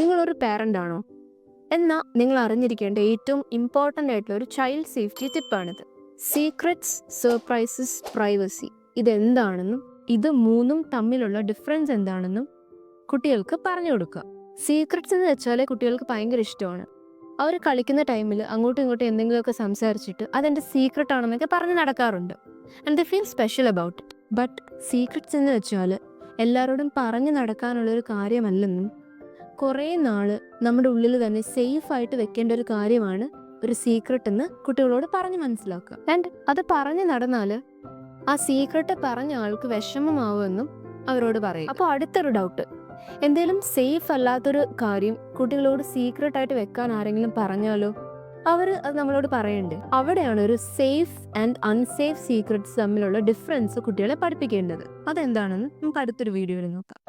നിങ്ങളൊരു പാരൻ്റ് ആണോ? എന്നാൽ നിങ്ങൾ അറിഞ്ഞിരിക്കേണ്ട ഏറ്റവും ഇമ്പോർട്ടൻ്റ് ആയിട്ടുള്ള ഒരു ചൈൽഡ് സേഫ്റ്റി ടിപ്പാണിത്. Secrets, surprises, privacy. ഇതെന്താണെന്നും ഇത് മൂന്നും തമ്മിലുള്ള ഡിഫറൻസ് എന്താണെന്നും കുട്ടികൾക്ക് പറഞ്ഞു കൊടുക്കുക. സീക്രറ്റ്സ് എന്ന് വെച്ചാൽ കുട്ടികൾക്ക് ഭയങ്കര ഇഷ്ടമാണ്. അവർ കളിക്കുന്ന ടൈമിൽ അങ്ങോട്ടും ഇങ്ങോട്ടും എന്തെങ്കിലുമൊക്കെ സംസാരിച്ചിട്ട് അതെൻ്റെ സീക്രട്ട് ആണെന്നൊക്കെ പറഞ്ഞ് നടക്കാറുണ്ട്. And they feel special about it. But secrets എന്ന് വെച്ചാൽ എല്ലാവരോടും പറഞ്ഞു നടക്കാനുള്ളൊരു കാര്യമല്ലെന്നും കുറേ നാൾ നമ്മുടെ ഉള്ളിൽ തന്നെ സേഫായിട്ട് വെക്കേണ്ട ഒരു കാര്യമാണ് ഒരു സീക്രട്ട് എന്ന് കുട്ടികളോട് പറഞ്ഞ് മനസ്സിലാക്കുക. ആൻഡ് അത് പറഞ്ഞു നടന്നാൽ ആ സീക്രട്ട് പറഞ്ഞ ആൾക്ക് വിഷമമാവുമെന്നും അവരോട് പറയും. അപ്പോൾ അടുത്തൊരു ഡൗട്ട്, എന്തെങ്കിലും സേഫ് അല്ലാത്തൊരു കാര്യം കുട്ടികളോട് സീക്രട്ടായിട്ട് വെക്കാൻ ആരെങ്കിലും പറഞ്ഞാലോ? അവർ അത് നമ്മളോട് പറയണ്ടേ? അവിടെയാണ് ഒരു സേഫ് ആൻഡ് അൺസേഫ് സീക്രട്സ് തമ്മിലുള്ള ഡിഫറൻസ് കുട്ടികളെ പഠിപ്പിക്കേണ്ടത്. അതെന്താണെന്ന് നമുക്ക് അടുത്തൊരു വീഡിയോയിൽ നോക്കാം.